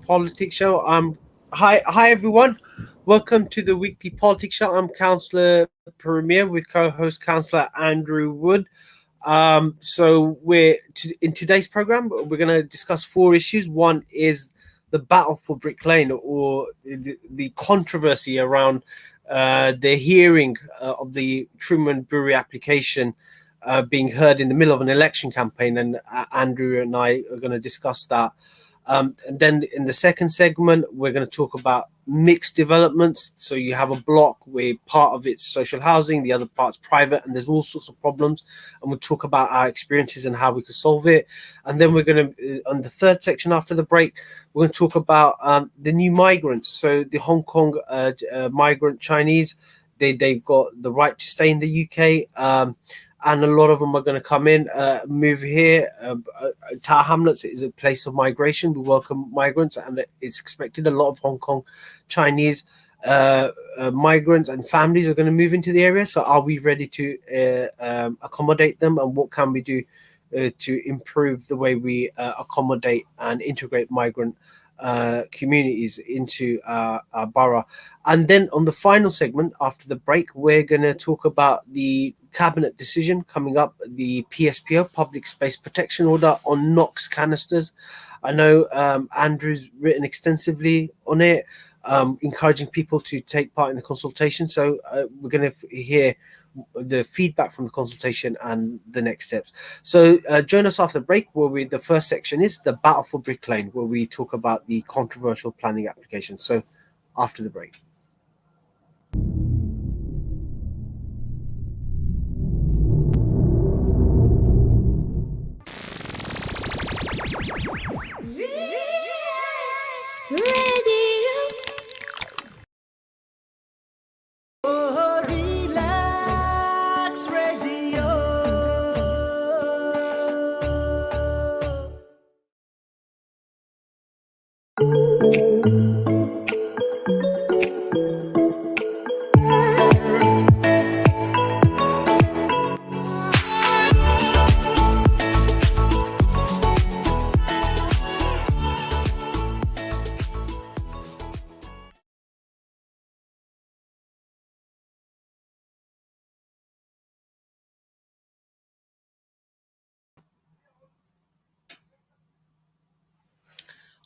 Politics Show. Hi everyone. Welcome to the weekly Politics Show. I'm Councillor Premier with co-host Councillor Andrew Wood. In today's program, we're going to discuss four issues. One is the battle for Brick Lane, or the controversy around the hearing of the Truman Brewery application being heard in the middle of an election campaign, and Andrew and I are going to discuss that. And then in the second segment, we're going to talk about mixed developments. So you have a block where part of it's social housing, the other part's private, and there's all sorts of problems. And we'll talk about our experiences and how we could solve it. And then we're going to, on the third section after the break, we're going to talk about the new migrants. So the Hong Kong migrant Chinese, they've got the right to stay in the UK. And a lot of them are going to come in, move here. Tower Hamlets is a place of migration. We welcome migrants, and it's expected a lot of Hong Kong Chinese migrants and families are going to move into the area. So are we ready to accommodate them, and what can we do to improve the way we accommodate and integrate migrant communities into our borough? And then on the final segment after the break, we're going to talk about the cabinet decision coming up, the PSPO, Public Space Protection Order, on NOx canisters. I know Andrew's written extensively on it, encouraging people to take part in the consultation. So we're going to hear the feedback from the consultation and the next steps. So join us after the break, where the first section is the battle for Brick Lane, where we talk about the controversial planning application. So after the break.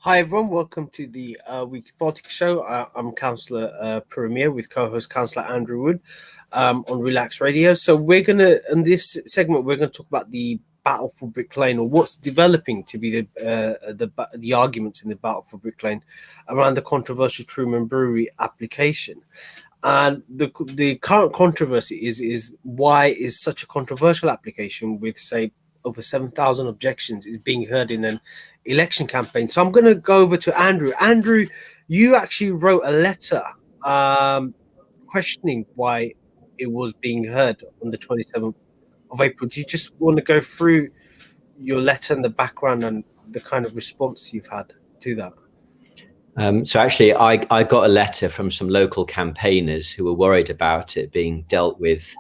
Hi everyone, welcome to the weekly politics show. I'm Councillor Premier with co-host Councillor Andrew Wood on Relax Radio. So in this segment, we're gonna talk about the battle for Brick Lane, or what's developing to be the arguments in the battle for Brick Lane around the controversial Truman Brewery application. And the current controversy is why is such a controversial application with, say, over 7,000 objections is being heard in an election campaign. So I'm going to go over to Andrew. Andrew, you actually wrote a letter questioning why it was being heard on the 27th of April. Do you just want to go through your letter and the background and the kind of response you've had to that? So actually, I got a letter from some local campaigners who were worried about it being dealt with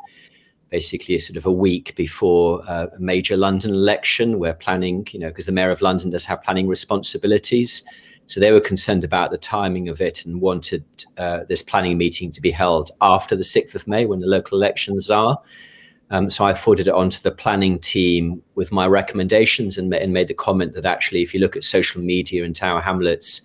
basically sort of a week before a major London election, where planning, because the Mayor of London does have planning responsibilities. So they were concerned about the timing of it and wanted this planning meeting to be held after the 6th of May, when the local elections are. So I forwarded it on to the planning team with my recommendations and made the comment that actually, if you look at social media in Tower Hamlets,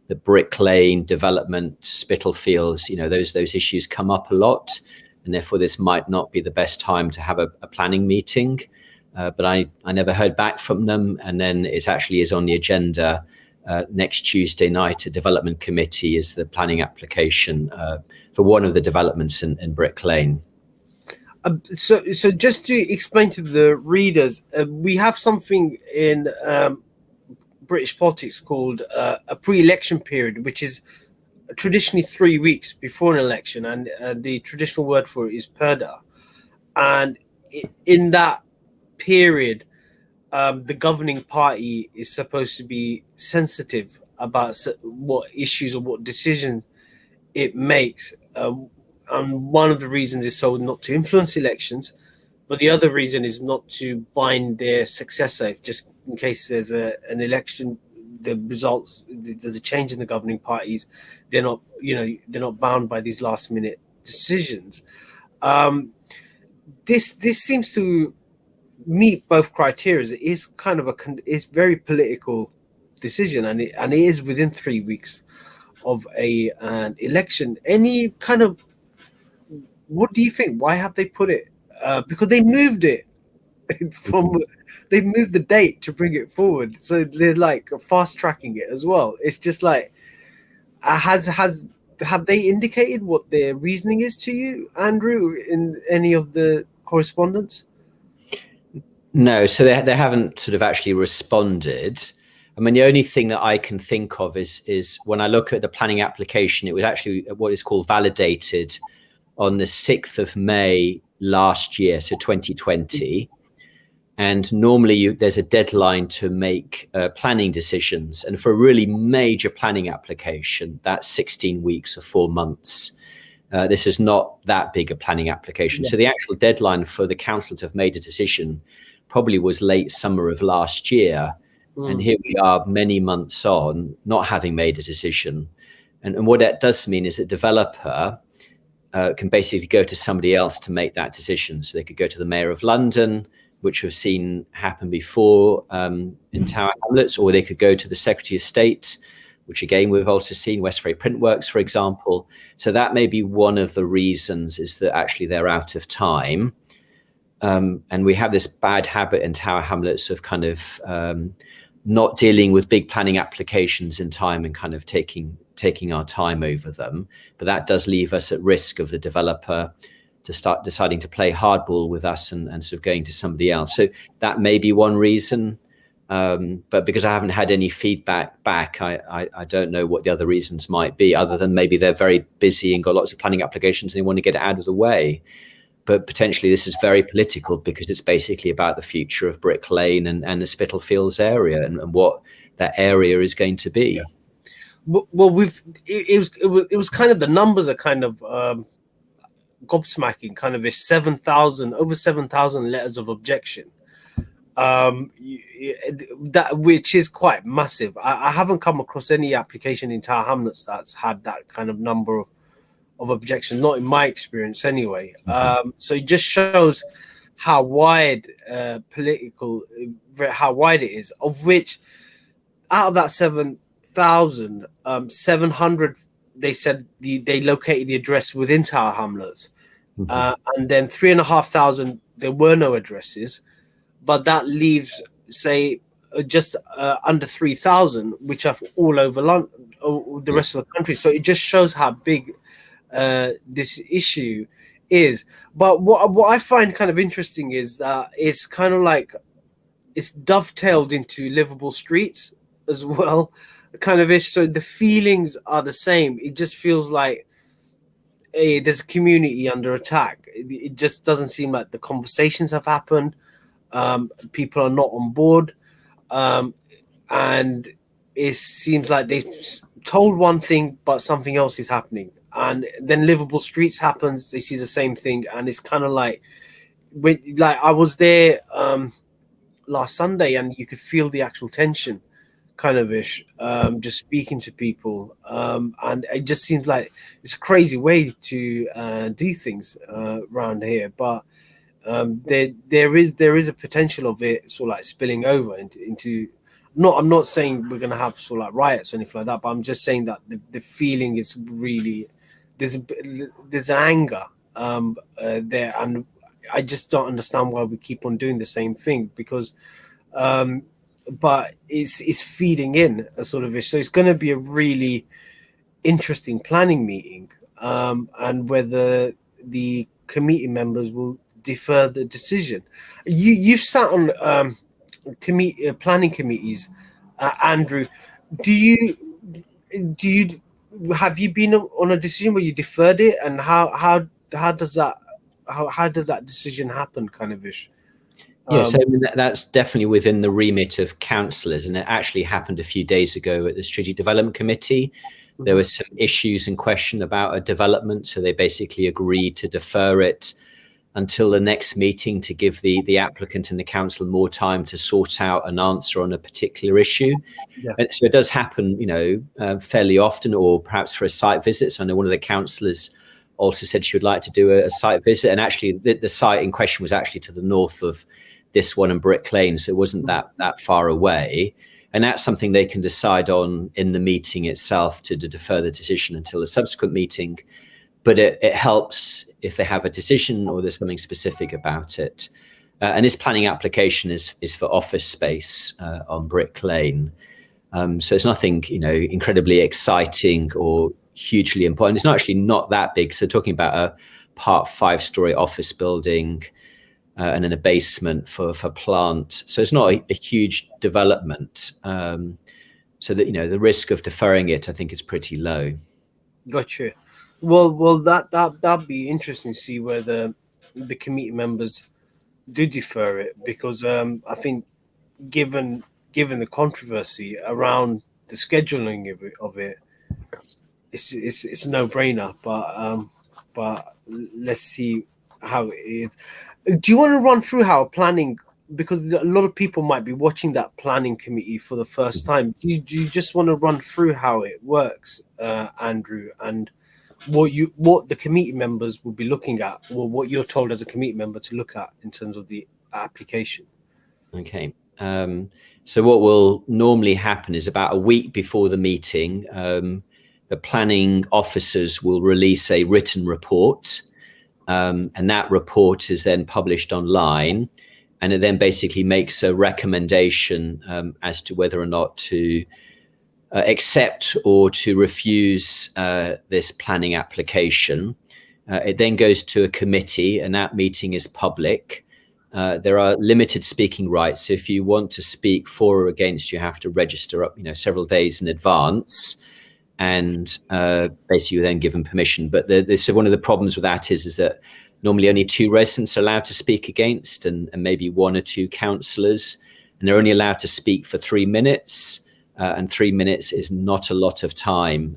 the Brick Lane development, Spitalfields, those issues come up a lot. And therefore, this might not be the best time to have a planning meeting. But I never heard back from them. And then it actually is on the agenda next Tuesday night. A development committee is the planning application for one of the developments in Brick Lane. So just to explain to the readers, we have something in British politics called a pre-election period, which is traditionally 3 weeks before an election, and the traditional word for it is purdah. And in that period, the governing party is supposed to be sensitive about what issues or what decisions it makes. And one of the reasons is so not to influence elections, but the other reason is not to bind their successor, just in case there's an election the results, there's a change in the governing parties. They're not, they're not bound by these last minute decisions. This seems to meet both criteria. It is kind of it's very political decision, and it is within 3 weeks of an election. Any kind of, what do you think? Why have they put it? Because they moved it from, they moved the date to bring it forward, so they're like fast tracking it as well. It's just like, have they indicated what their reasoning is to you, Andrew, in any of the correspondence? No, so they haven't sort of actually responded. I mean, the only thing that I can think of is when I look at the planning application, it was actually what is called validated on the 6th of May last year, so 2020. And normally there's a deadline to make planning decisions. And for a really major planning application, that's 16 weeks or 4 months. This is not that big a planning application. Yeah. So the actual deadline for the council to have made a decision probably was late summer of last year. And here we are many months on, not having made a decision. And what that does mean is that developer can basically go to somebody else to make that decision. So they could go to the Mayor of London, which we've seen happen before in Tower Hamlets, or they could go to the Secretary of State, which again, we've also seen West Ferry Printworks, for example. So that may be one of the reasons, is that actually they're out of time. And we have this bad habit in Tower Hamlets of kind of not dealing with big planning applications in time and kind of taking our time over them. But that does leave us at risk of the developer to start deciding to play hardball with us and sort of going to somebody else. So that may be one reason. But because I haven't had any feedback back, I don't know what the other reasons might be, other than maybe they're very busy and got lots of planning applications and they want to get it out of the way. But potentially this is very political, because it's basically about the future of Brick Lane and the Spitalfields area and what that area is going to be. Yeah. Well, it was kind of, the numbers are kind of gobsmacking, kind of over 7,000 letters of objection. That, which is quite massive. I haven't come across any application in Tower Hamlets that's had that kind of number of objections, not in my experience anyway. So it just shows how wide how wide it is, of which out of that 7,000, 700, they said they located the address within Tower Hamlets. And then 3,500, there were no addresses, but that leaves, say, just under 3,000, which are all over London, or the rest of the country. So it just shows how big this issue is. But what I find kind of interesting is that it's kind of like it's dovetailed into livable streets as well, kind of ish. So the feelings are the same. It just feels like there's a community under attack. It just doesn't seem like the conversations have happened. People are not on board, and it seems like they told one thing but something else is happening. And then livable streets happens, they see the same thing, and it's kind of like, I was there last Sunday, and you could feel the actual tension, kind of ish, just speaking to people, and it just seems like it's a crazy way to do things around here. But there is a potential of it sort of like spilling over into I'm not saying we're going to have sort of like riots or anything like that, but I'm just saying that the feeling is really, there's an anger there, and I just don't understand why we keep on doing the same thing, because but it's feeding in a sort of issue. So it's going to be a really interesting planning meeting, and whether the committee members will defer the decision. You've sat on planning committees, Andrew. Have you been on a decision where you deferred it, and how does that decision happen, kind of ish? Yeah, so I mean, that's definitely within the remit of councillors, and it actually happened a few days ago at the Strategic Development Committee. There were some issues in question about a development, so they basically agreed to defer it until the next meeting to give the applicant and the council more time to sort out an answer on a particular issue. Yeah. And so it does happen, fairly often, or perhaps for a site visit. So I know one of the councillors also said she would like to do a site visit, and actually the site in question was actually to the north of this one in Brick Lane, so it wasn't that far away. And that's something they can decide on in the meeting itself to defer the decision until a subsequent meeting. But it helps if they have a decision or there's something specific about it. And this planning application is for office space on Brick Lane. So it's nothing, incredibly exciting or hugely important. It's not that big. So talking about a part 5-story office building and then a basement for plant. So it's not a huge development. So that, the risk of deferring it, I think, is pretty low. Gotcha. Well, that'd be interesting to see whether the committee members do defer it, because I think given the controversy around the scheduling of it, it's a no-brainer. But let's see how it is. Do you want to run through how planning, because a lot of people might be watching that planning committee for the first time? Do you just want to run through how it works, Andrew, and what the committee members will be looking at, or what you're told as a committee member to look at in terms of the application? Okay. So what will normally happen is about a week before the meeting, the planning officers will release a written report, and that report is then published online, and it then basically makes a recommendation as to whether or not to accept or to refuse this planning application. It then goes to a committee, and that meeting is public. There are limited speaking rights. So if you want to speak for or against, you have to register up, several days in advance, and basically you're then given permission. But so one of the problems with that is that normally only 2 residents are allowed to speak against, and maybe 1 or 2 councillors, and they're only allowed to speak for 3 minutes. And 3 minutes is not a lot of time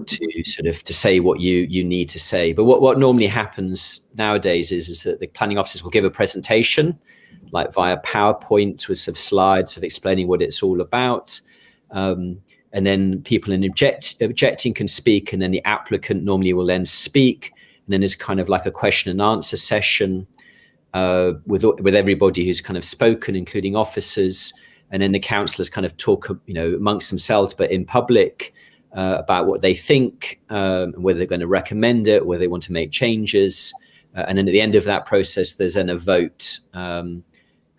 to say what you need to say. But what normally happens nowadays is that the planning officers will give a presentation, like via PowerPoint, with some slides of explaining what it's all about. And then people objecting can speak, and then the applicant normally will then speak. And then there's kind of like a question and answer session with everybody who's kind of spoken, including officers. And then the councillors kind of talk, amongst themselves, but in public, about what they think, and whether they're going to recommend it, whether they want to make changes. And then at the end of that process, there's then a vote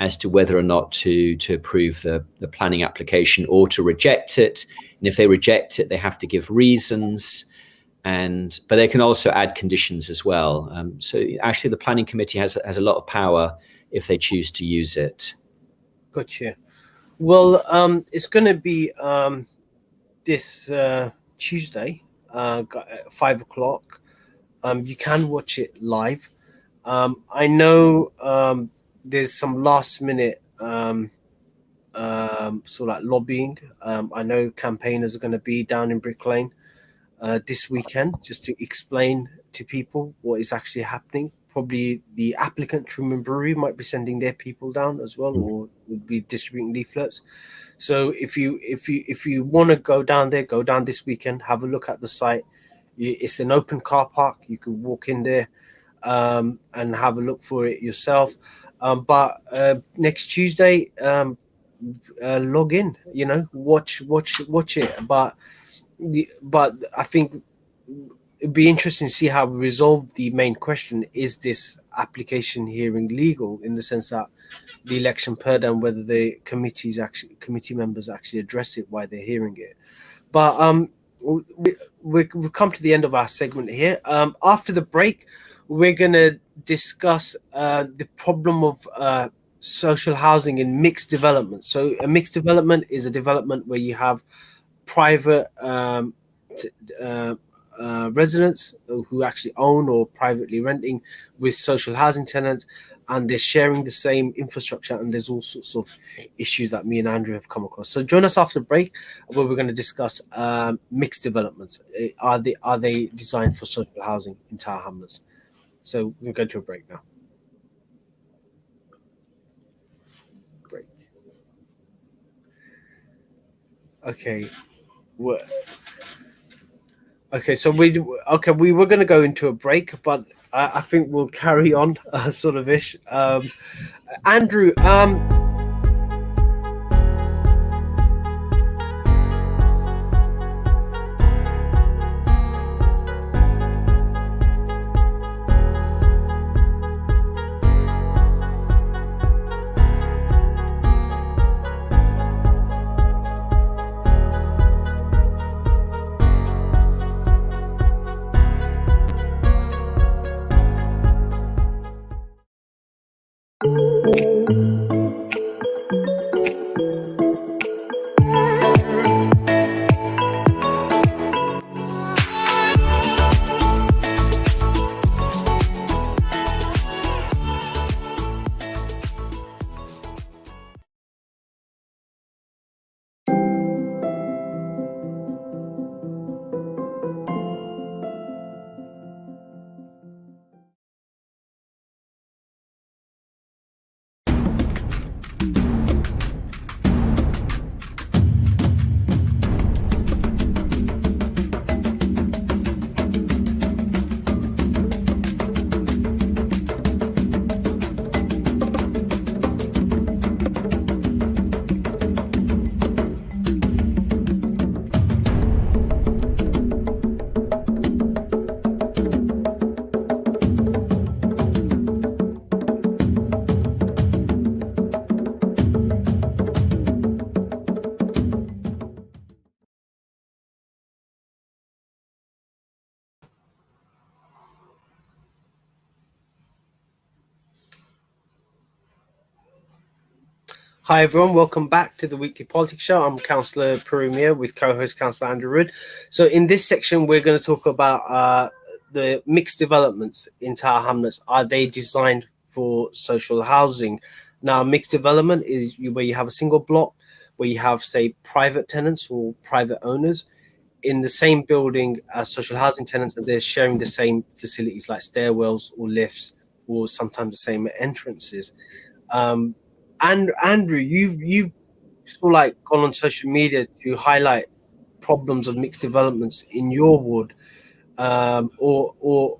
as to whether or not to approve the planning application or to reject it. And if they reject it, they have to give reasons. But they can also add conditions as well. So actually, the planning committee has a lot of power if they choose to use it. Gotcha. Well, it's going to be this Tuesday, 5 o'clock. You can watch it live. I know there's some last minute sort of like lobbying. I know campaigners are going to be down in Brick Lane this weekend, just to explain to people what is actually happening. Probably the applicant from Puru might be sending their people down as well, or would be distributing leaflets. So if you want to go down there, go down this weekend, have a look at the site. It's an open car park. You can walk in there and have a look for it yourself. But next Tuesday, log in. Watch it. But I think it'd be interesting to see how we resolve the main question: is this application hearing legal, in the sense that the election purdah, and whether the committee members actually address it while they're hearing it. But we've come to the end of our segment here. After the break, we're going to discuss the problem of social housing in mixed development. So a mixed development is a development where you have private residents who actually own or privately renting with social housing tenants, and they're sharing the same infrastructure, and there's all sorts of issues that me and Andrew have come across. So join us after the break, where we're going to discuss mixed developments. Are they designed for social housing in Tower Hamlets? So we can go to a break now. Break. Okay. Okay, so we were going to go into a break, but I think we'll carry on, sort of ish. Andrew, hi everyone, welcome back to the Weekly Politics Show. I'm Councillor Puru Miah with co-host Councillor Andrew Rood. So in this section, we're going to talk about the mixed developments in Tower Hamlets. Are they designed for social housing? Now, mixed development is where you have a single block, where you have, say, private tenants or private owners in the same building as social housing tenants, and they're sharing the same facilities like stairwells or lifts, or sometimes the same entrances. And Andrew, you've sort of like gone on social media to highlight problems of mixed developments in your ward, or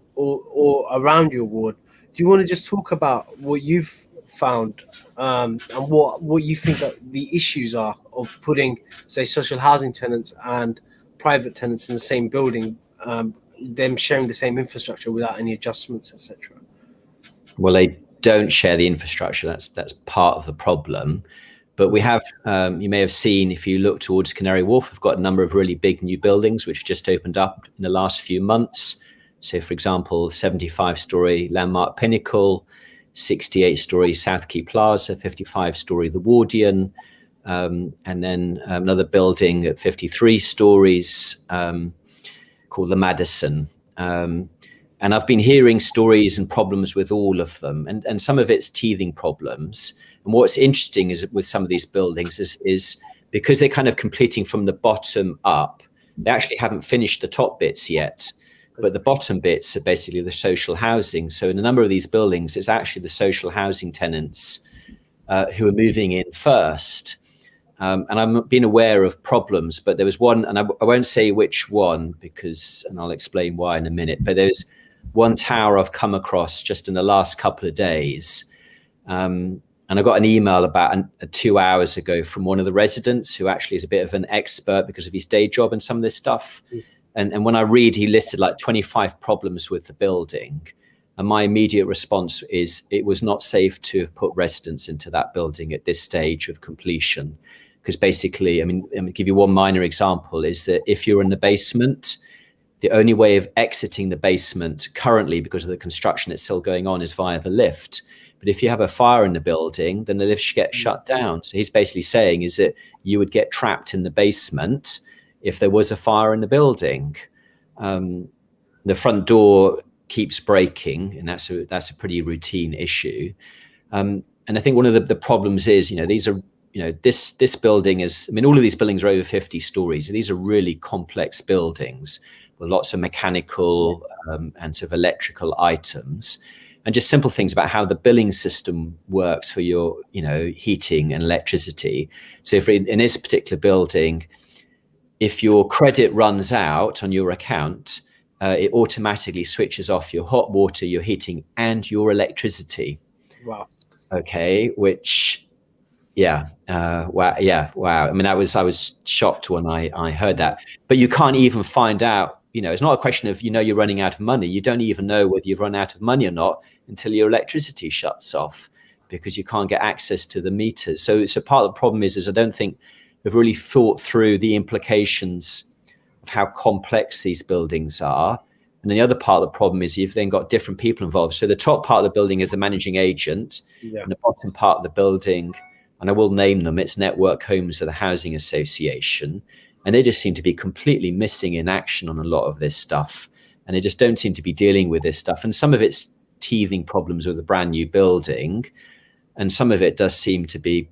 around your ward. Do you want to just talk about what you've found, and what you think that the issues are of putting, say, social housing tenants and private tenants in the same building, them sharing the same infrastructure without any adjustments, etc.? Well, they don't share the infrastructure. That's part of the problem. But we have, you may have seen, if you look towards Canary Wharf, we've got a number of really big new buildings which just opened up in the last few months. So, for example, 75-storey Landmark Pinnacle, 68-storey South Quay Plaza, 55-storey The Wardian, and then another building at 53 stories called the Madison. And I've been hearing stories and problems with all of them, and some of it's teething problems. And what's interesting is with some of these buildings is because they're kind of completing from the bottom up, they actually haven't finished the top bits yet, but the bottom bits are basically the social housing. So in a number of these buildings, it's actually the social housing tenants who are moving in first. And I've been aware of problems, but there was one, and I won't say which one and I'll explain why in a minute, but there's one tower I've come across just in the last couple of days. And I got an email about 2 hours ago from one of the residents who actually is a bit of an expert because of his day job and some of this stuff. And when I read, he listed like 25 problems with the building. And my immediate response is it was not safe to have put residents into that building at this stage of completion. Because basically, I'm going to give you one minor example, is that if you're in the basement, the only way of exiting the basement currently, because of the construction that's still going on, is via the lift. But if you have a fire in the building, then the lift gets shut down. So he's basically saying is that you would get trapped in the basement if there was a fire in the building. The front door keeps breaking, and that's a pretty routine issue. And I think one of the problems is, these are, this building is, all of these buildings are over 50 stories. These are really complex buildings. with lots of mechanical and sort of electrical items, and just simple things about how the billing system works for your, heating and electricity. So if in this particular building, if your credit runs out on your account, it automatically switches off your hot water, your heating, and your electricity. Wow. Okay, which, wow. I mean, I was shocked when I heard that. But you can't even find out. It's not a question of you're running out of money. You don't even know whether you've run out of money or not until your electricity shuts off, because you can't get access to the meters. So part of the problem is I don't think we've really thought through the implications of how complex these buildings are. And then the other part of the problem is you've then got different people involved. So the top part of the building is the managing agent, and the bottom part of the building, and I will name them, it's Network Homes of the Housing Association. And they just seem to be completely missing in action on a lot of this stuff. And they just don't seem to be dealing with this stuff. And some of it's teething problems with a brand new building. And some of it does seem to be,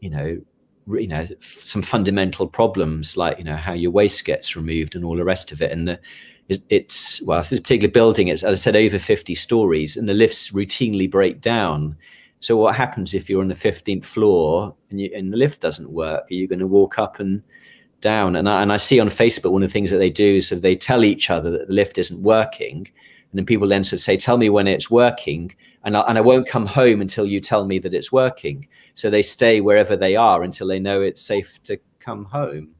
some fundamental problems, like, how your waste gets removed and all the rest of it. And it's this particular building, it's, as I said, over 50 stories, and the lifts routinely break down. So what happens if you're on the 15th floor and the lift doesn't work? Are you going to walk up and down? And I see on Facebook, one of the things that they do is they tell each other that the lift isn't working, and then people then sort of say, tell me when it's working, and I won't come home until you tell me that it's working. So they stay wherever they are until they know it's safe to come home.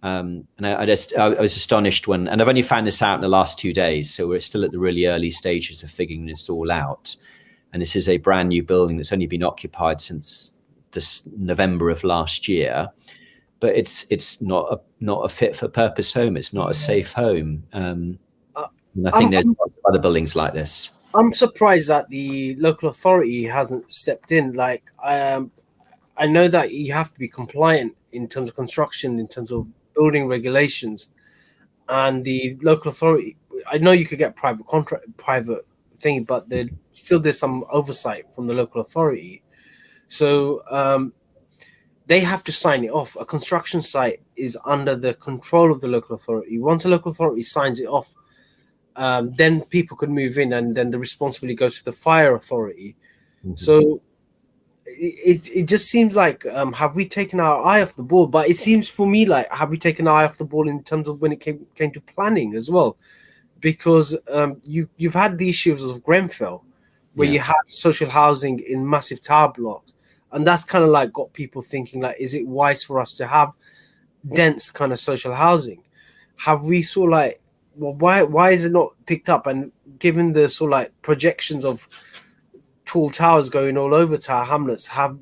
And I was astonished and I've only found this out in the last 2 days, so we're still at the really early stages of figuring this all out. And this is a brand new building that's only been occupied since this November of last year. But it's not a fit for purpose home. It's not a safe home. And I think there's lots of other buildings like this. I'm surprised that the local authority hasn't stepped in. Like, I know that you have to be compliant in terms of construction, in terms of building regulations, and the local authority. I know you could get private thing, but there's some oversight from the local authority. So they have to sign it off. A construction site is under the control of the local authority. Once a local authority signs it off, then people could move in, and then the responsibility goes to the fire authority. Mm-hmm. So it just seems like, have we taken our eye off the ball? But it seems for me like, have we taken our eye off the ball in terms of when it came to planning as well? Because you've had the issues of Grenfell, where you had social housing in massive tower blocks, and that's kind of like got people thinking, like, is it wise for us to have dense kind of social housing? Have we sort of like, well, why is it not picked up? And given the sort of like projections of tall towers going all over Tower Hamlets, have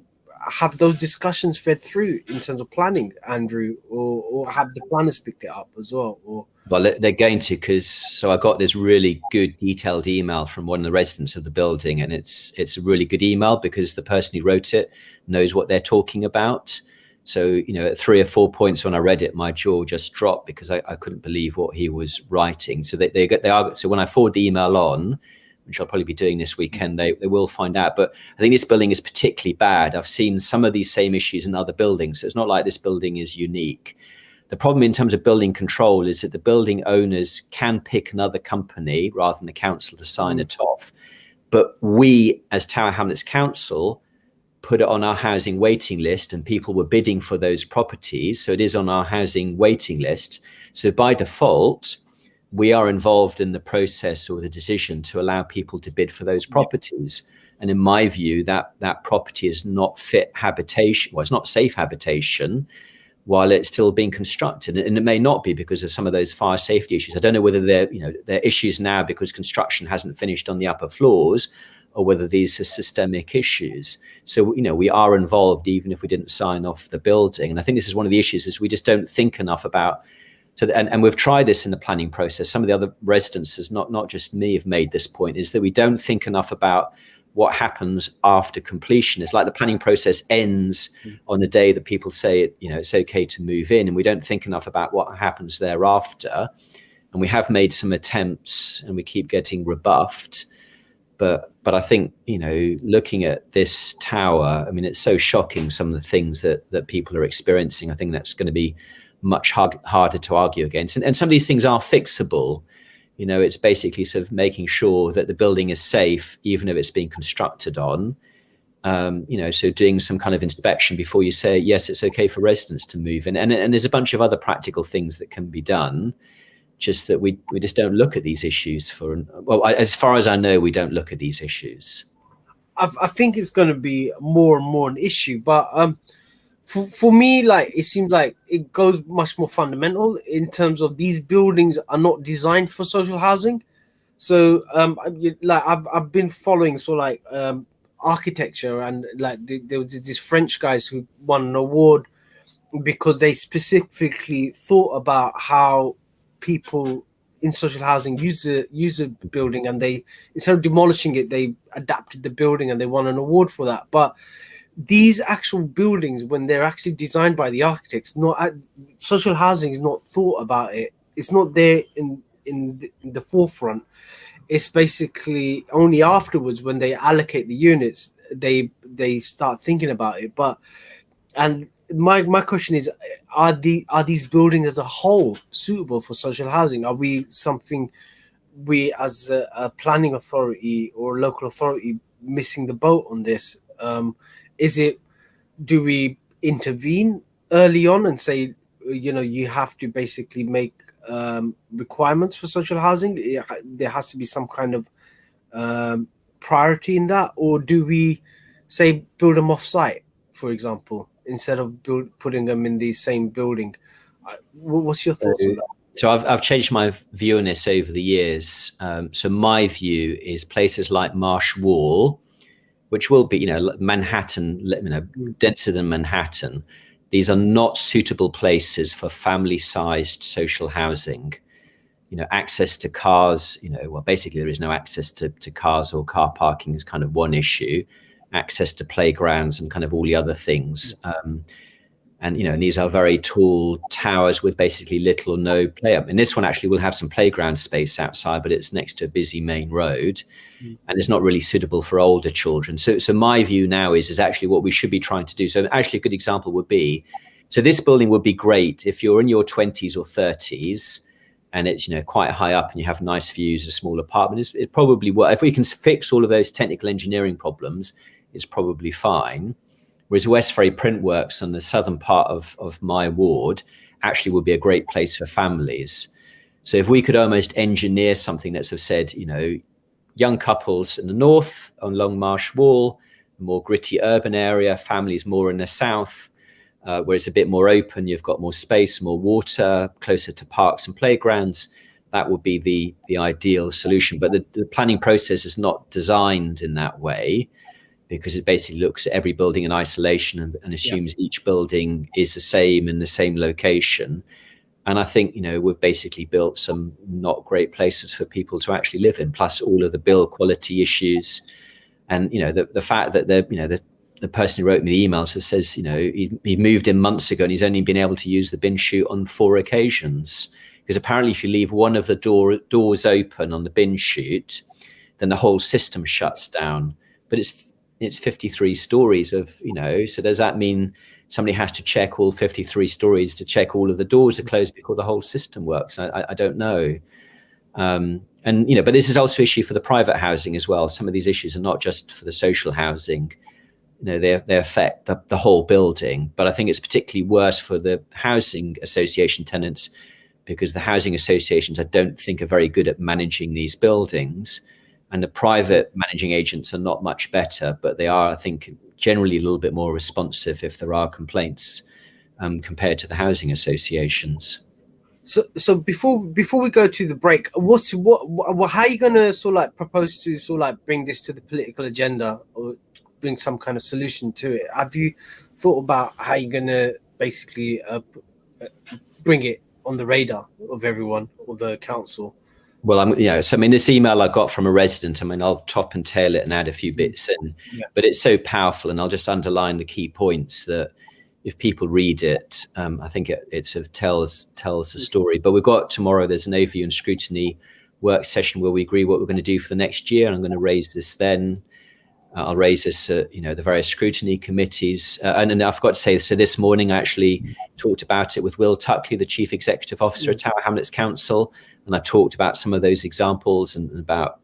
those discussions fed through in terms of planning, Andrew, or have the planners picked it up as well? Well, they're going to, because I got this really good detailed email from one of the residents of the building, and it's a really good email because the person who wrote it knows what they're talking about. So, at 3 or 4 points when I read it, my jaw just dropped because I couldn't believe what he was writing. So they are. So when I forward the email on, which I'll probably be doing this weekend, they will find out. But I think this building is particularly bad. I've seen some of these same issues in other buildings. So it's not like this building is unique. The problem in terms of building control is that the building owners can pick another company rather than the council to sign it off. But we, as Tower Hamlets Council, put it on our housing waiting list, and people were bidding for those properties. So it is on our housing waiting list. So by default, we are involved in the process or the decision to allow people to bid for those properties. And in my view, that property is not fit habitation. Well, it's not safe habitation while it's still being constructed. And it may not be because of some of those fire safety issues. I don't know whether they're issues now because construction hasn't finished on the upper floors, or whether these are systemic issues. So, we are involved even if we didn't sign off the building. And I think this is one of the issues, is we just don't think enough about. And we've tried this in the planning process. Some of the other residents, not just me, have made this point, is that we don't think enough about what happens after completion. It's like the planning process ends on the day that people say it's okay to move in, and we don't think enough about what happens thereafter. And we have made some attempts, and we keep getting rebuffed. But I think, looking at this tower, I mean, it's so shocking, some of the things that people are experiencing. I think that's going to be much harder to argue against. And some of these things are fixable. You know, it's basically sort of making sure that the building is safe, even if it's being constructed on. You know, so doing some kind of inspection before you say, yes, it's okay for residents to move in. And there's a bunch of other practical things that can be done, just that we just don't look at these issues as far as I know, we don't look at these issues. I think it's going to be more and more an issue, but for me, like, it seems like it goes much more fundamental in terms of these buildings are not designed for social housing. So like I've been following architecture, and like there was these French guys who won an award because they specifically thought about how people in social housing use the building, and they, instead of demolishing it, they adapted the building and they won an award for that. But these actual buildings, when they're actually designed by the architects, social housing is not thought about it. It's not there in the forefront. It's basically only afterwards, when they allocate the units, they start thinking about it. And my question is, are these buildings as a whole suitable for social housing? Are we as a planning authority or local authority missing the boat on this? Do we intervene early on and say, you know, you have to basically make requirements for social housing? There has to be some kind of priority in that, or do we say build them off site, for example, instead of putting them in the same building? What's your thoughts on that? So I've changed my view on this over the years. So my view is places like Marsh Wall, which will be, you know, Manhattan, you know, denser than Manhattan. These are not suitable places for family-sized social housing. You know, access to cars, you know, well, basically there is no access to cars, or car parking is kind of one issue. Access to playgrounds and kind of all the other things. And, you know, and these are very tall towers with basically little or no play up. And this one actually will have some playground space outside, but it's next to a busy main road, and it's not really suitable for older children. So my view now is actually what we should be trying to do. So actually a good example would be, so this building would be great if you're in your 20s or 30s and it's, you know, quite high up and you have nice views, a small apartment. It probably work. If we can fix all of those technical engineering problems, it's probably fine. Whereas Westferry Printworks on the southern part of my ward actually would be a great place for families. So if we could almost engineer something that sort of said, you know, young couples in the north along Marsh Wall, more gritty urban area, families more in the south, where it's a bit more open, you've got more space, more water, closer to parks and playgrounds, that would be the ideal solution. But the planning process is not designed in that way, because it basically looks at every building in isolation and assumes each building is the same in the same location. And I think, you know, we've basically built some not great places for people to actually live in, plus all of the build quality issues. And, you know, the fact that the person who wrote me the email says, you know, he moved in months ago and he's only been able to use the bin chute on 4 occasions. Because apparently if you leave one of the doors open on the bin chute, then the whole system shuts down. But it's 53 stories of, you know, so does that mean somebody has to check all 53 stories to check all of the doors are closed before the whole system works? I don't know. And, you know, but this is also an issue for the private housing as well. Some of these issues are not just for the social housing, you know, they affect the whole building. But I think it's particularly worse for the housing association tenants, because the housing associations, I don't think, are very good at managing these buildings. And the private managing agents are not much better, but they are, I think, generally a little bit more responsive if there are complaints compared to the housing associations. So before we go to the break, how are you going to sort of like propose to sort of like bring this to the political agenda, or bring some kind of solution to it? Have you thought about how you're going to basically bring it on the radar of everyone or the council? Well, so I mean, this email I got from a resident, I mean, I'll top and tail it and add a few bits in, but it's so powerful. And I'll just underline the key points that if people read it, I think it sort of tells the story. But we've got tomorrow, there's an overview and scrutiny work session where we agree what we're going to do for the next year. And I'm going to raise this then. I'll raise this at the various scrutiny committees. And I forgot to say, so this morning I actually talked about it with Will Tuckley, the Chief Executive Officer at Tower Hamlets Council, and I talked about some of those examples and about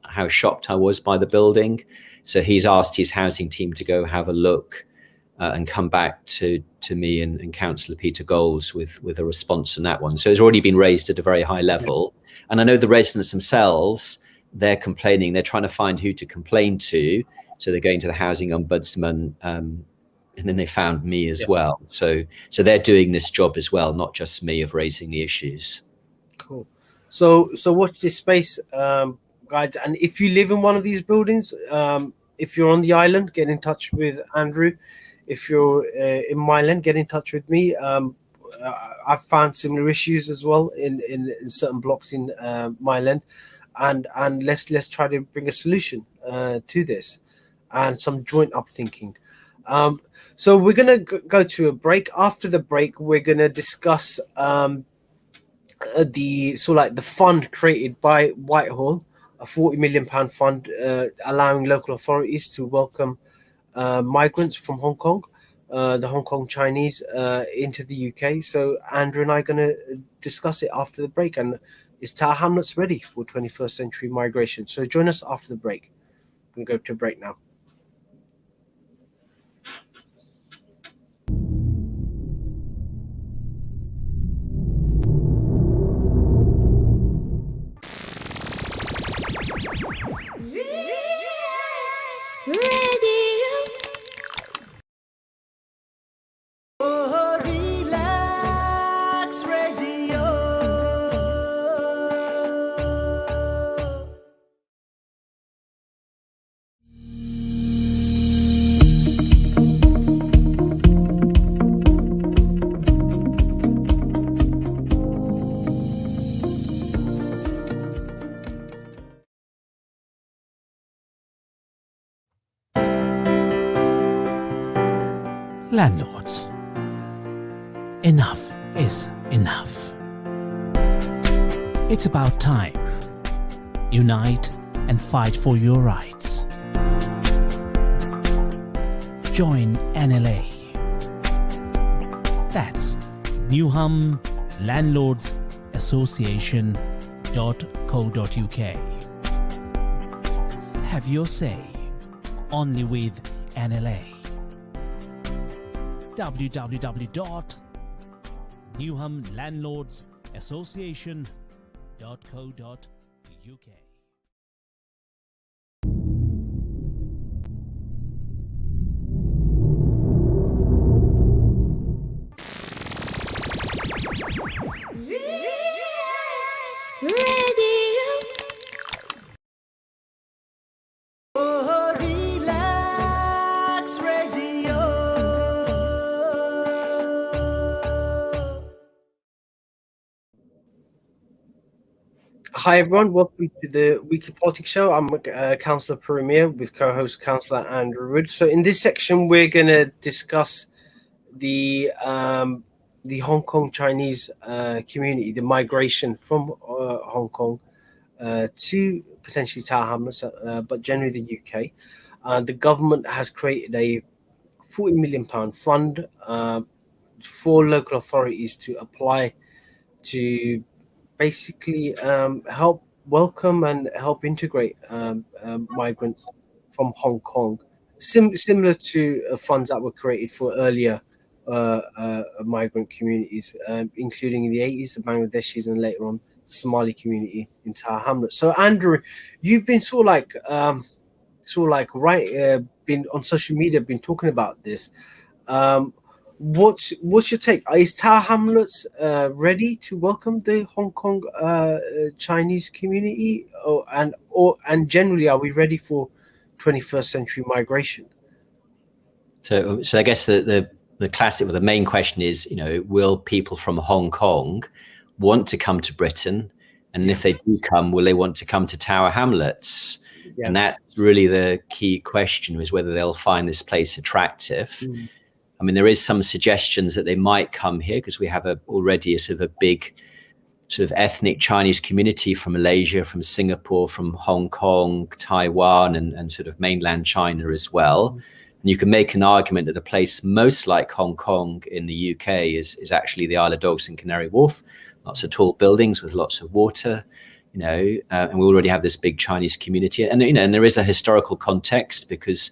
how shocked I was by the building. So he's asked his housing team to go have a look and come back to me and Councillor Peter Goals with a response on that one. So it's already been raised at a very high level. And I know the residents themselves, they're complaining, they're trying to find who to complain to. So they're going to the Housing Ombudsman, and then they found me as well. So they're doing this job as well, not just me, of raising the issues. Cool. So watch this space, guys. And if you live in one of these buildings, if you're on the island, get in touch with Andrew. If you're in Milan, get in touch with me. I've found similar issues as well in certain blocks in Milan, and let's try to bring a solution to this and some joint up thinking. So we're gonna go to a break. After the break, we're gonna discuss the fund created by Whitehall, a £40 million fund allowing local authorities to welcome migrants from Hong Kong, the Hong Kong Chinese, into the UK. So Andrew and I are going to discuss it after the break. And is Tower Hamlets ready for 21st century migration? So join us after the break. We're going to go to a break now. Landlords, enough is enough. It's about time. Unite and fight for your rights. Join NLA. That's Newham Landlords Association.co.uk. Have your say only with NLA. www.newhamlandlordsassociation.co.uk. Hi everyone, welcome to the Weekly Politics Show. I'm Councillor Puru Miah with co-host Councillor Andrew Wood. So in this section, we're going to discuss the Hong Kong Chinese community, the migration from Hong Kong to potentially Tower Hamlets, but generally the UK. The government has created a £40 million fund for local authorities to apply to basically help welcome and help integrate migrants from Hong Kong, similar to funds that were created for earlier migrant communities, including in the 80s, the Bangladeshis, and later on the Somali community in Tower Hamlets. So Andrew, you've been been on social media, been talking about this. What's your take? Is Tower Hamlets ready to welcome the Hong Kong Chinese community, and generally, are we ready for 21st century migration? So I guess the classic, or the main question is, will people from Hong Kong want to come to Britain? And if they do come, will they want to come to Tower Hamlets? Yeah. And that's really the key question, is whether they'll find this place attractive. I mean, there is some suggestions that they might come here because we have already a sort of a big sort of ethnic Chinese community from Malaysia, from Singapore, from Hong Kong, Taiwan, and sort of mainland China as well. And you can make an argument that the place most like Hong Kong in the UK is actually the Isle of Dogs and Canary Wharf. Lots of tall buildings with lots of water, and we already have this big Chinese community. And, and there is a historical context, because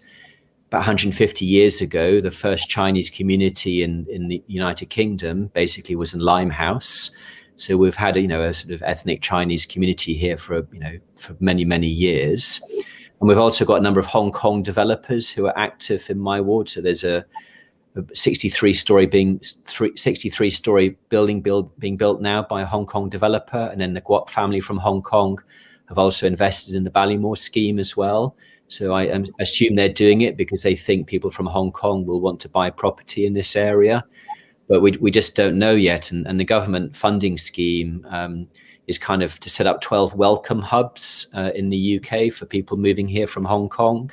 about 150 years ago, the first Chinese community in the United Kingdom basically was in Limehouse. So we've had, a sort of ethnic Chinese community here for many, many years. And we've also got a number of Hong Kong developers who are active in my ward. So there's a 63-story building being built now by a Hong Kong developer. And then the Guok family from Hong Kong have also invested in the Ballymore scheme as well. So I assume they're doing it because they think people from Hong Kong will want to buy property in this area. But we just don't know yet. And the government funding scheme is kind of to set up 12 welcome hubs in the UK for people moving here from Hong Kong.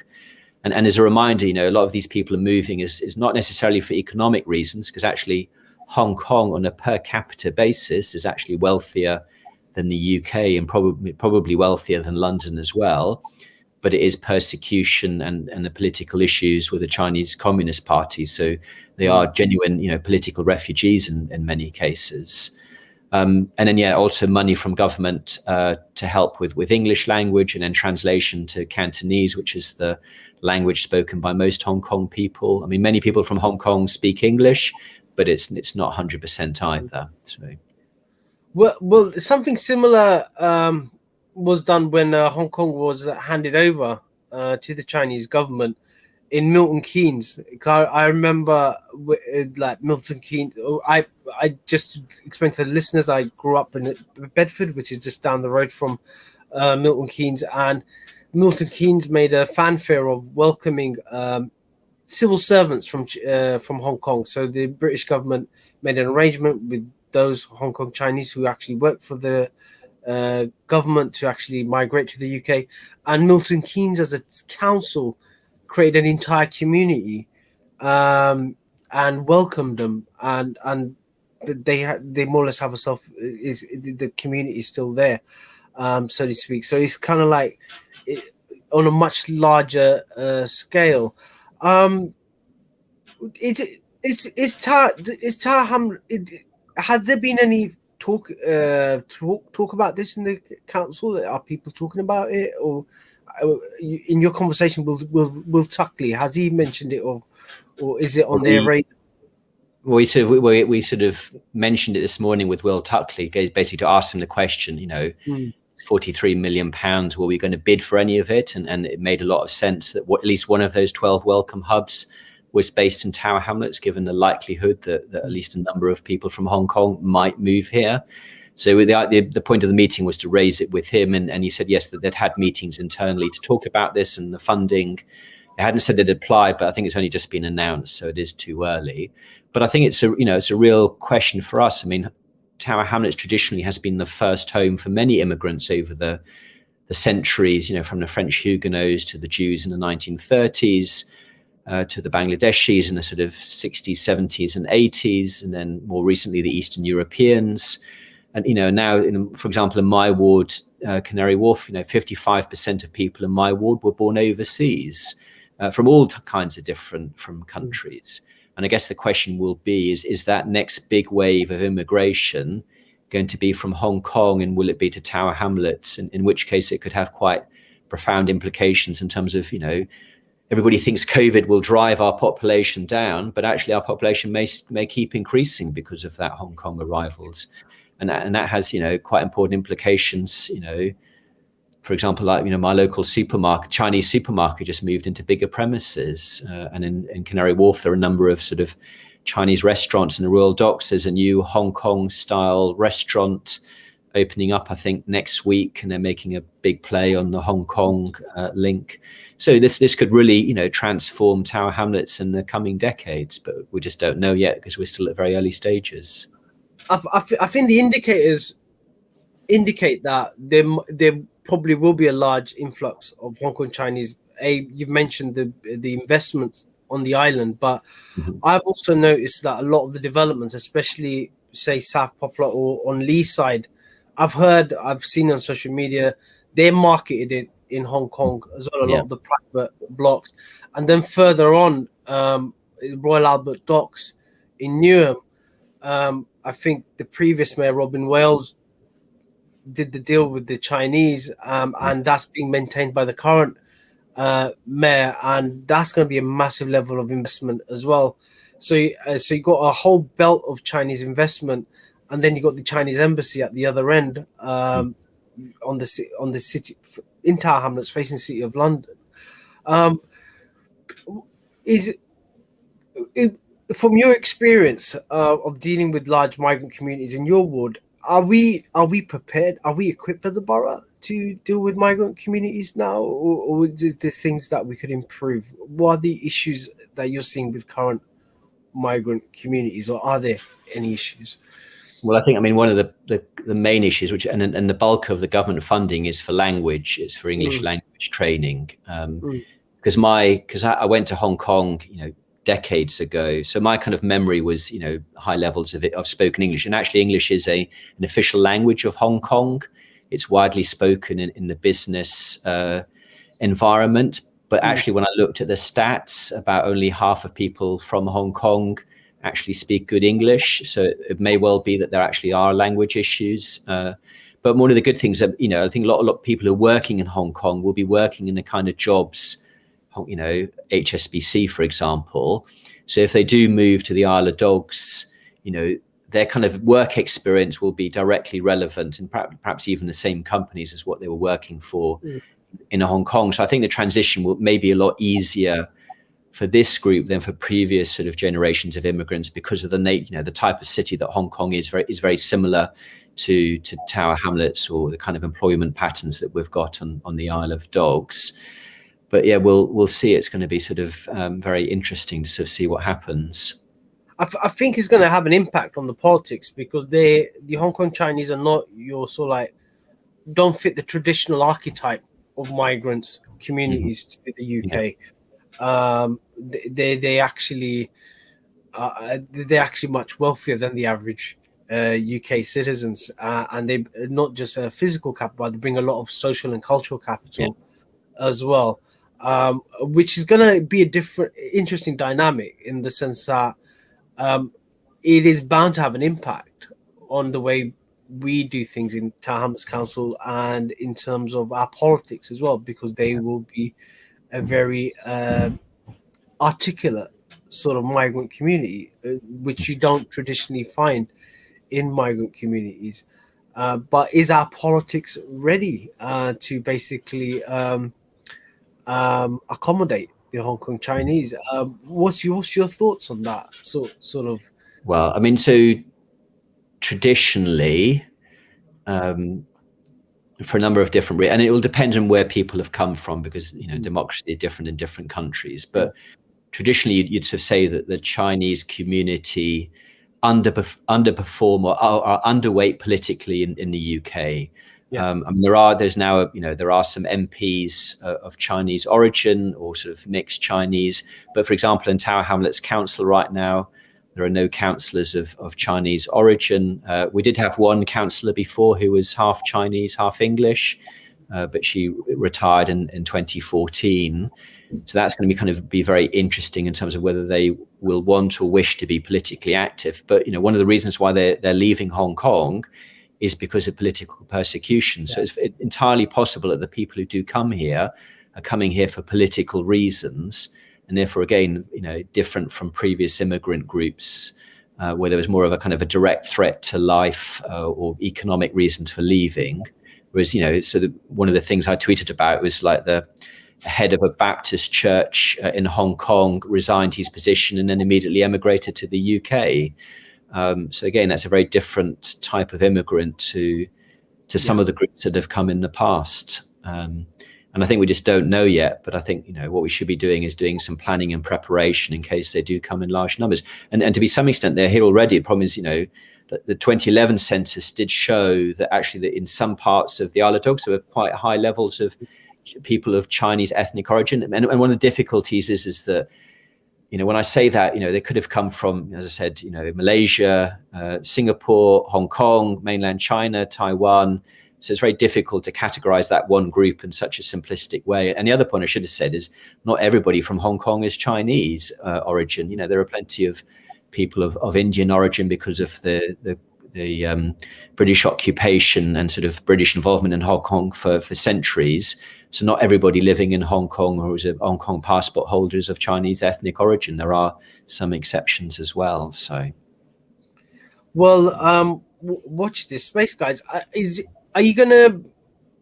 And as a reminder, a lot of these people are moving is not necessarily for economic reasons, because actually Hong Kong on a per capita basis is actually wealthier than the UK, and probably wealthier than London as well. But it is persecution and the political issues with the Chinese Communist Party. So they are genuine, political refugees in many cases. And then, also money from government to help with English language, and then translation to Cantonese, which is the language spoken by most Hong Kong people. I mean, many people from Hong Kong speak English, but it's not 100% either. So, well, something similar was done when Hong Kong was handed over to the Chinese government in Milton Keynes. I remember like Milton Keynes. I just explain to the listeners, I grew up in Bedford, which is just down the road from Milton Keynes, and Milton Keynes made a fanfare of welcoming civil servants from Hong Kong. So the British government made an arrangement with those Hong Kong Chinese who actually worked for the government to actually migrate to the UK, and Milton Keynes as a council created an entire community and welcomed them, and they more or less have the community is still there, so to speak. So it's kind of like on a much larger scale. Has there been any talk about this in the council? Are people talking about it, or in your conversation with Will Tuckley, has he mentioned it, or is it on their radar? Well, we sort of mentioned it this morning with Will Tuckley, basically to ask him the question, £43 million, were we going to bid for any of it? And it made a lot of sense that at least one of those 12 welcome hubs was based in Tower Hamlets, given the likelihood that at least a number of people from Hong Kong might move here. So the point of the meeting was to raise it with him, and he said yes, that they'd had meetings internally to talk about this and the funding. They hadn't said they'd applied, but I think it's only just been announced, so it is too early. But I think it's a real question for us. I mean, Tower Hamlets traditionally has been the first home for many immigrants over the centuries, from the French Huguenots to the Jews in the 1930s, to the Bangladeshis in the sort of 60s, 70s and 80s, and then more recently the Eastern Europeans. And, now, for example, in my ward, Canary Wharf, 55% of people in my ward were born overseas from all kinds of different countries. And I guess the question will be, is that next big wave of immigration going to be from Hong Kong, and will it be to Tower Hamlets? In which case it could have quite profound implications in terms of, everybody thinks COVID will drive our population down, but actually our population may keep increasing because of that Hong Kong arrivals. And that has, quite important implications, for example, like, my local supermarket, Chinese supermarket, just moved into bigger premises. And in Canary Wharf, there are a number of sort of Chinese restaurants in the Royal Docks. There's a new Hong Kong style restaurant opening up, I think, next week, and they're making a big play on the Hong Kong link. So this could really, transform Tower Hamlets in the coming decades, but we just don't know yet because we're still at very early stages. I think the indicators indicate that there probably will be a large influx of Hong Kong Chinese. You've mentioned the investments on the island, but I've also noticed that a lot of the developments, especially say South Poplar or on Lee side, I've seen on social media, they marketed it in Hong Kong as well, a lot Yeah. of the private blocks. And then further on, Royal Albert Docks in Newham, I think the previous mayor, Robin Wales, did the deal with the Chinese, and that's being maintained by the current mayor, and that's going to be a massive level of investment as well. So you got a whole belt of Chinese investment, and then you got the Chinese embassy at the other end, on the city in Tower Hamlets, facing the city of London. Um, is it, from your experience of dealing with large migrant communities in your ward, are we prepared? Are we equipped as a borough to deal with migrant communities now, or is there things that we could improve? What are the issues that you're seeing with current migrant communities, or are there any issues? Well, I mean, one of the main issues, which and the bulk of the government funding is for language, it's for English language training. Because I went to Hong Kong, decades ago, so my kind of memory was, high levels of spoken English, and actually English is an official language of Hong Kong. It's widely spoken in the business environment. But actually, when I looked at the stats, about only half of people from Hong Kong actually speak good English. So it may well be that there actually are language issues. But one of the good things that, I think a lot of people who are working in Hong Kong will be working in the kind of jobs, HSBC, for example. So if they do move to the Isle of Dogs, their kind of work experience will be directly relevant, and perhaps even the same companies as what they were working for in Hong Kong. So I think the transition will maybe a lot easier for this group than for previous sort of generations of immigrants, because of the type of city that Hong Kong is very similar to Tower Hamlets, or the kind of employment patterns that we've got on the Isle of Dogs. But yeah, we'll see. It's going to be sort of very interesting to sort of see what happens. I think it's going to have an impact on the politics, because the Hong Kong Chinese are not your don't fit the traditional archetype of migrants communities to the UK. They actually they're actually much wealthier than the average UK citizens, and they not just a physical capital, but they bring a lot of social and cultural capital as well, which is going to be a interesting dynamic, in the sense that it is bound to have an impact on the way we do things in Tower Hamlets Council, and in terms of our politics as well, because they will be a very articulate sort of migrant community, which you don't traditionally find in migrant communities. But is our politics ready to basically accommodate the Hong Kong Chinese? What's your thoughts on that sort of? Well, I mean, so traditionally, for a number of different and it will depend on where people have come from, because democracy is different in different countries. But traditionally, you'd sort of say that the Chinese community underperform or are underweight politically in the UK. I mean, there are some MPs of Chinese origin, or sort of mixed Chinese. But for example, in Tower Hamlets Council right now, there are no councillors of Chinese origin. We did have one councillor before who was half Chinese, half English, but she retired in 2014. So that's going to be very interesting in terms of whether they will want or wish to be politically active. But one of the reasons why they're leaving Hong Kong is because of political persecution. So it's entirely possible that the people who do come here are coming here for political reasons, and therefore, again, different from previous immigrant groups, where there was more of a kind of a direct threat to life or economic reasons for leaving. Whereas, one of the things I tweeted about was like the head of a Baptist church in Hong Kong resigned his position and then immediately emigrated to the UK. So again, that's a very different type of immigrant to some of the groups that have come in the past. And I think we just don't know yet. But I think, what we should be doing is doing some planning and preparation in case they do come in large numbers. And to be some extent, they're here already. The problem is, that the 2011 census did show that actually that in some parts of the Isle of Dogs, there were quite high levels of people of Chinese ethnic origin. And one of the difficulties is that, when I say that, they could have come from, as I said, Malaysia, Singapore, Hong Kong, mainland China, Taiwan. So it's very difficult to categorize that one group in such a simplistic way. And the other point I should have said is not everybody from Hong Kong is Chinese origin. There are plenty of people of Indian origin because of the British occupation and sort of British involvement in Hong Kong for centuries. So not everybody living in Hong Kong or is a Hong Kong passport holder is of Chinese ethnic origin. There are some exceptions as well. So, well, watch this space, guys. Are you going to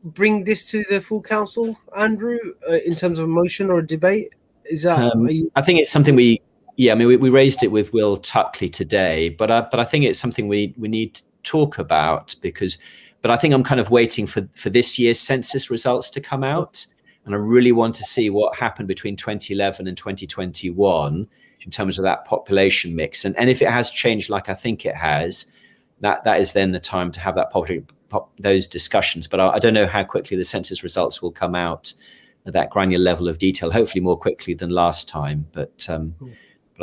bring this to the full council, Andrew, in terms of a motion or a debate? Is that? I think it's something we raised it with Will Tuckley today, but I think it's something we need to talk about but I think I'm kind of waiting for this year's census results to come out. And I really want to see what happened between 2011 and 2021 in terms of that population mix. And if it has changed like I think it has, that is then the time to have those discussions. But I don't know how quickly the census results will come out at that granular level of detail, hopefully more quickly than last time. But I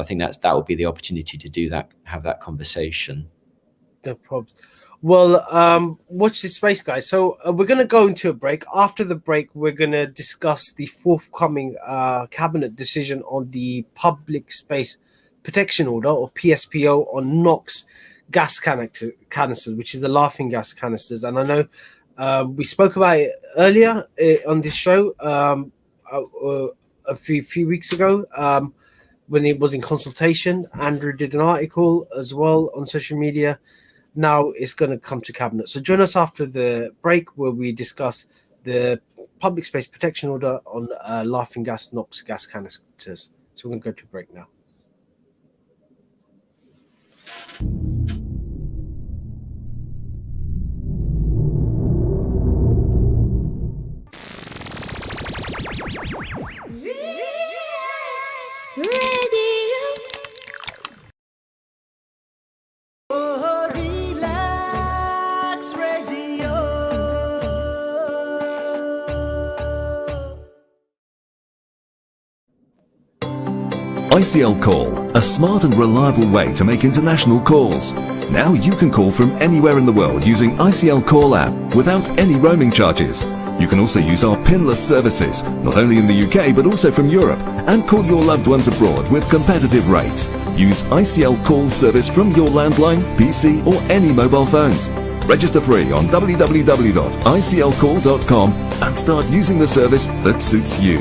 think that would be the opportunity to do that, have that conversation. No problems. Well, watch this space, guys. So we're going to go into a break. After the break, we're going to discuss the forthcoming cabinet decision on the Public Space Protection Order, or PSPO, on NOx gas canisters, which is the laughing gas canisters. And I know we spoke about it earlier on this show a few weeks ago when it was in consultation. Andrew did an article as well on social media. Now it's going to come to cabinet. So join us after the break where we discuss the Public Space Protection Order on laughing gas NOx gas canisters. So we're going to go to break now. ICL Call, a smart and reliable way to make international calls. Now you can call from anywhere in the world using ICL Call app without any roaming charges. You can also use our pinless services, not only in the UK but also from Europe, and call your loved ones abroad with competitive rates. Use ICL Call service from your landline, PC or any mobile phones. Register free on www.iclcall.com and start using the service that suits you.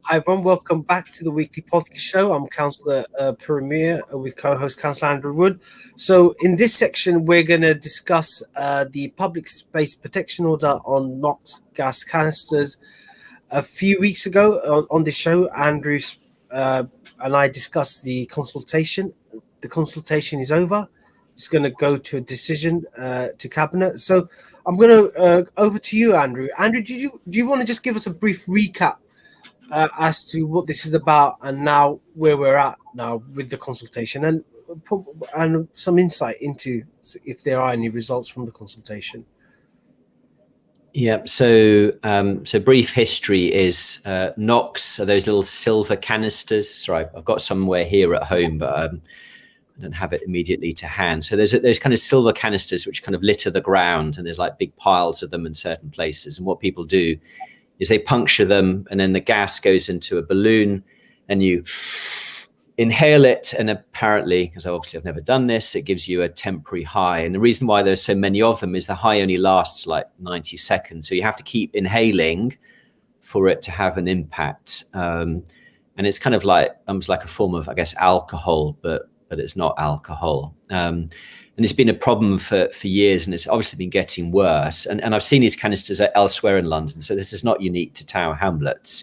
Hi everyone, welcome back to the weekly politics show. I'm Councillor Puru Miah with co-host Councillor Andrew Wood. So in this section, we're going to discuss the Public Space Protection Order on NOx gas canisters. A few weeks ago on the show, Andrew and I discussed the consultation. The consultation is over. It's going to go to a decision to cabinet. So I'm going to over to you, Andrew. Andrew, do you want to just give us a brief recap as to what this is about and now where we're at now with the consultation, and some insight into if there are any results from the consultation? Yeah, so brief history is NOx are those little silver canisters. Sorry, I've got somewhere here at home, but I don't have it immediately to hand. So there's kind of silver canisters which kind of litter the ground, and there's like big piles of them in certain places. And what people do is they puncture them, and then the gas goes into a balloon, and you inhale it, and apparently, because obviously I've never done this, it gives you a temporary high. And the reason why there's so many of them is the high only lasts like 90 seconds. So you have to keep inhaling for it to have an impact. And it's kind of like almost like a form of, I guess, alcohol, but it's not alcohol. And it's been a problem for years, and it's obviously been getting worse. And I've seen these canisters elsewhere in London, so this is not unique to Tower Hamlets.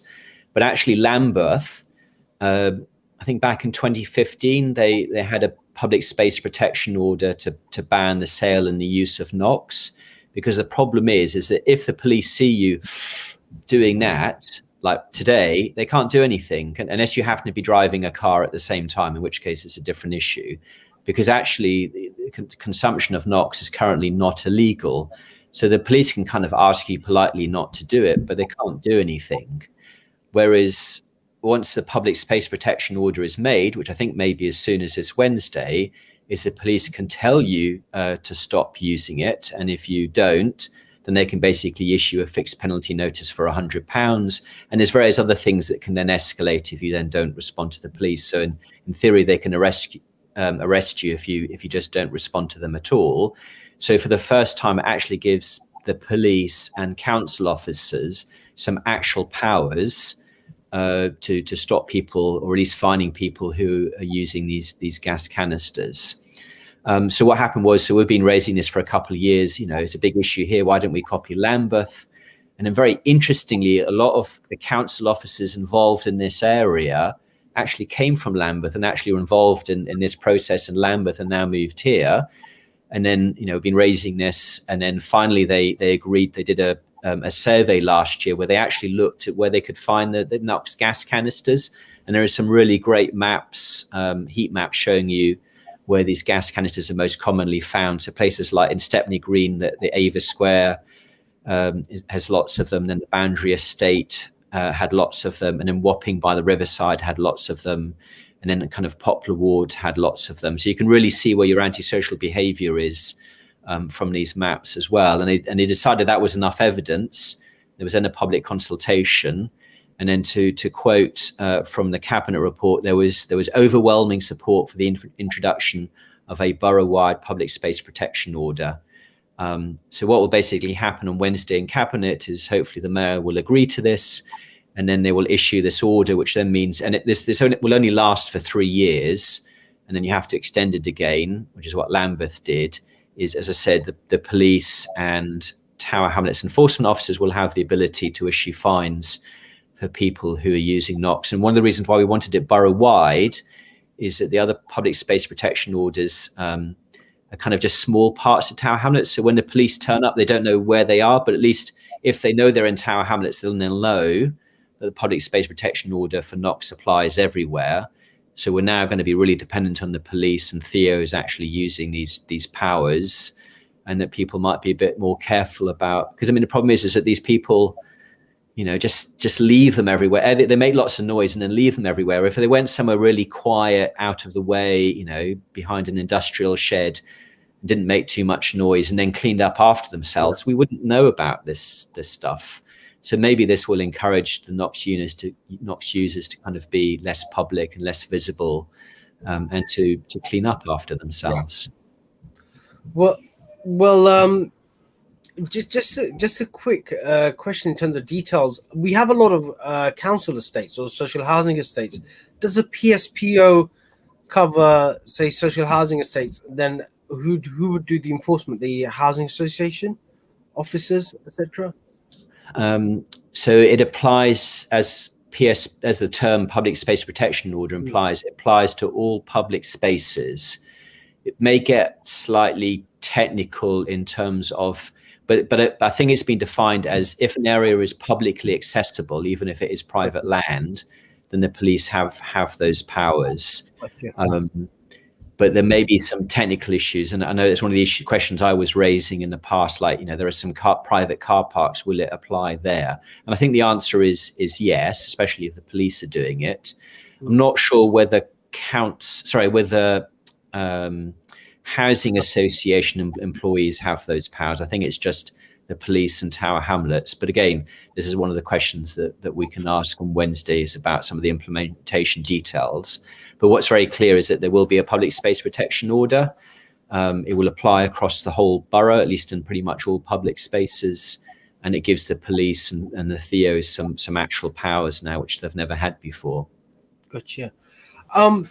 But actually Lambeth, I think back in 2015, they had a public space protection order to ban the sale and the use of NOx, because the problem is that if the police see you doing that, like today, they can't do anything unless you happen to be driving a car at the same time, in which case it's a different issue, because actually the consumption of NOx is currently not illegal. So the police can kind of ask you politely not to do it, but they can't do anything. Whereas once the public space protection order is made, which I think maybe as soon as this Wednesday, is the police can tell you to stop using it. And if you don't, then they can basically issue a fixed penalty notice for £100. And there's various other things that can then escalate if you then don't respond to the police. So in theory, they can arrest you if you just don't respond to them at all. So for the first time, it actually gives the police and council officers some actual powers to stop people, or at least finding people who are using these gas canisters. So what happened was, so we've been raising this for a couple of years. You know, it's a big issue here. Why don't we copy Lambeth? And then very interestingly, a lot of the council officers involved in this area actually came from Lambeth and actually were involved in this process in Lambeth and now moved here. And then, you know, been raising this. And then finally they agreed. They did a survey last year where they actually looked at where they could find the NOx gas canisters. And there are some really great maps, heat maps showing you where these gas canisters are most commonly found. So places like in Stepney Green, the Ava Square has lots of them. Then the Boundary Estate had lots of them. And then Wapping by the Riverside had lots of them. And then kind of Poplar Ward had lots of them. So you can really see where your antisocial behavior is from these maps as well. And they decided that was enough evidence. There was then a public consultation. And then to quote from the cabinet report, there was overwhelming support for the introduction of a borough-wide public space protection order. So what will basically happen on Wednesday in cabinet is hopefully the mayor will agree to this, and then they will issue this order, which then means, and this will only last for 3 years, and then you have to extend it again, which is what Lambeth did. Is, as I said, the police and Tower Hamlets enforcement officers will have the ability to issue fines for people who are using NOx. And one of the reasons why we wanted it borough-wide is that the other public space protection orders are kind of just small parts of Tower Hamlets. So when the police turn up, they don't know where they are, but at least if they know they're in Tower Hamlets, they'll know that the public space protection order for NOx applies everywhere. So we're now going to be really dependent on the police, and Theo is actually using these powers, and that people might be a bit more careful about, because I mean, the problem is that these people, you know, just leave them everywhere. They make lots of noise and then leave them everywhere. If they went somewhere really quiet, out of the way, you know, behind an industrial shed, didn't make too much noise, and then cleaned up after themselves, we wouldn't know about this stuff. So maybe this will encourage the NOx users to kind of be less public and less visible, and to clean up after themselves. Well, just a quick question in terms of details. We have a lot of council estates or social housing estates. Does the PSPO cover, say, social housing estates? Then who would do the enforcement? The housing association officers, etc. So it applies as the term public space protection order implies, it applies to all public spaces. It may get slightly technical in terms of, but I think it's been defined as if an area is publicly accessible, even if it is private land, then the police have those powers. But there may be some technical issues, and I know it's one of the questions I was raising in the past. Like, there are some private car parks. Will it apply there? And I think the answer is yes, especially if the police are doing it. I'm not sure whether housing association employees have those powers. I think it's just the police and Tower Hamlets. But again, this is one of the questions that we can ask on Wednesdays about some of the implementation details. But what's very clear is that there will be a public space protection order. It will apply across the whole borough, at least in pretty much all public spaces. And it gives the police and the Theos some actual powers now, which they've never had before. Gotcha. Can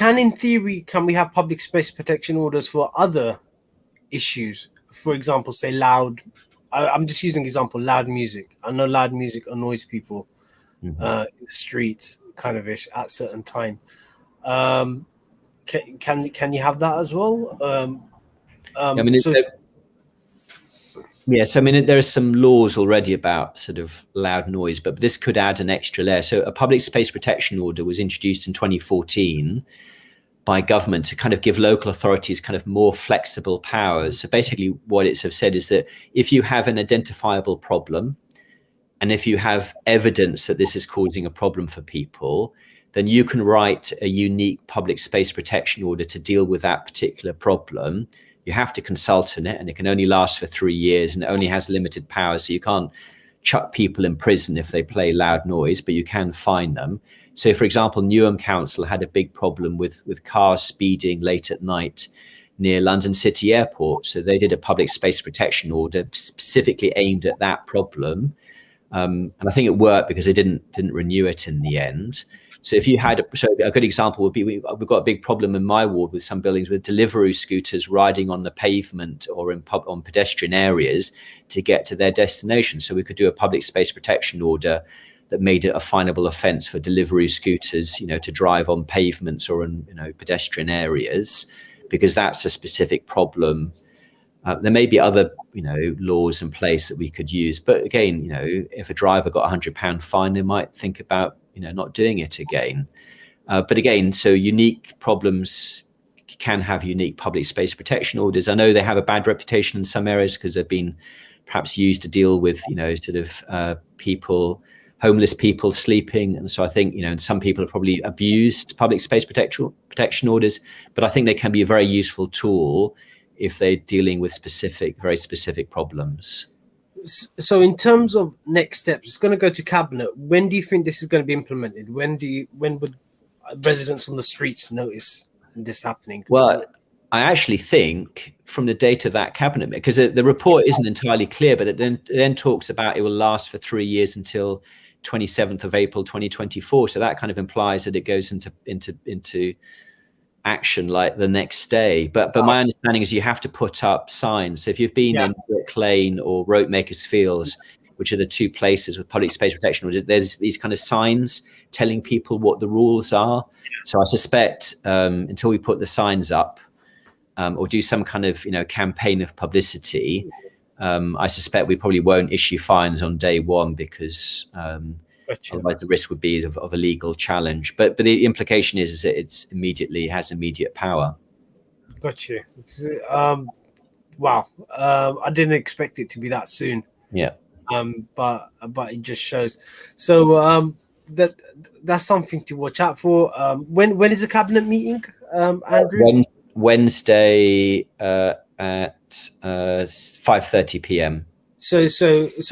in theory, can we have public space protection orders for other issues? For example, say loud, I'm just using example, loud music. I know loud music annoys people in the streets, kind of ish, at certain time. Can you have that as well? Yes, I mean, there are some laws already about sort of loud noise, but this could add an extra layer. So a public space protection order was introduced in 2014 by government to kind of give local authorities kind of more flexible powers. So basically what it's have said is that if you have an identifiable problem, and if you have evidence that this is causing a problem for people, then you can write a unique public space protection order to deal with that particular problem. You have to consult on it, and it can only last for 3 years, and it only has limited powers. So you can't chuck people in prison if they play loud noise, but you can fine them. So, for example, Newham Council had a big problem with cars speeding late at night near London City Airport. So they did a public space protection order specifically aimed at that problem. And I think it worked because they didn't renew it in the end. So if you had a good example would be we've got a big problem in my ward with some buildings with Deliveroo scooters riding on the pavement or on pedestrian areas to get to their destination. So we could do a public space protection order that made it a finable offence for Deliveroo scooters, to drive on pavements or in pedestrian areas, because that's a specific problem. There may be other, laws in place that we could use. But again, if a driver got £100 fine, they might think about, not doing it again. But again, so unique problems can have unique public space protection orders. I know they have a bad reputation in some areas because they've been perhaps used to deal with, homeless people sleeping. And so I think, some people have probably abused public space protection orders, but I think they can be a very useful tool if they're dealing with very specific problems. So in terms of next steps, it's going to go to cabinet. When do you think this is going to be implemented? When would residents on the streets notice this happening? Well, I actually think from the date of that cabinet, because the report isn't entirely clear, but it then talks about it will last for 3 years until 27th of April 2024. So that kind of implies that it goes into action like the next day. But my understanding is you have to put up signs. So if you've been in Brick Lane or Ropemakers Fields, which are the two places with public space protection, there's these kind of signs telling people what the rules are. So I suspect until we put the signs up or do some kind of campaign of publicity, I suspect we probably won't issue fines on day one, because otherwise the risk would be of a legal challenge. But the implication is that it has immediate power. Gotcha. Wow. I didn't expect it to be that soon. Yeah. But it just shows. So that's something to watch out for. When is the cabinet meeting, Andrew? Wednesday at 5:30 p.m. So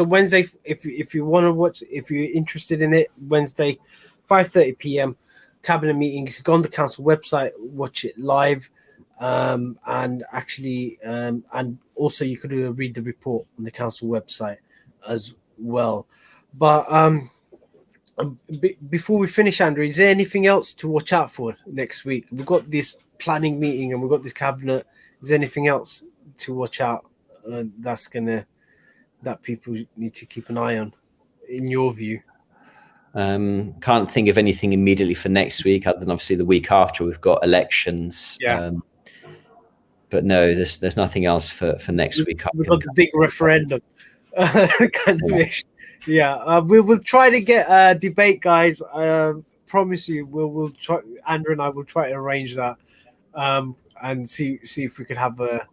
Wednesday, if you want to watch, if you're interested in it, Wednesday, 5:30 p.m. cabinet meeting. You can go on the council website, watch it live, and also you could read the report on the council website as well. But before we finish, Andrew, is there anything else to watch out for next week? We've got this planning meeting and we've got this cabinet. Is there anything else to watch out that's gonna that people need to keep an eye on, in your view? Can't think of anything immediately for next week, other than obviously the week after we've got elections. Yeah. But no, there's nothing else for next week. We've got the big referendum. Kind of issue. Yeah, we'll try to get a debate, guys. Promise you, we'll try. Andrew and I will try to arrange that, and see if we could have a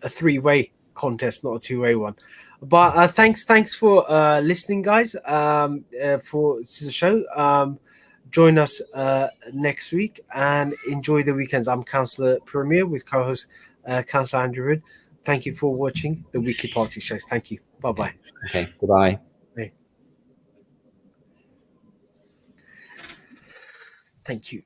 three-way contest, not a two-way one. But thanks for listening, guys. For to the show. Join us next week and enjoy the weekends. I'm Councillor Puru with co-host Councillor Andrew Wood. Thank you for watching the Weekly Party Shows. Thank you. Bye-bye. Okay, goodbye. Bye. Thank you.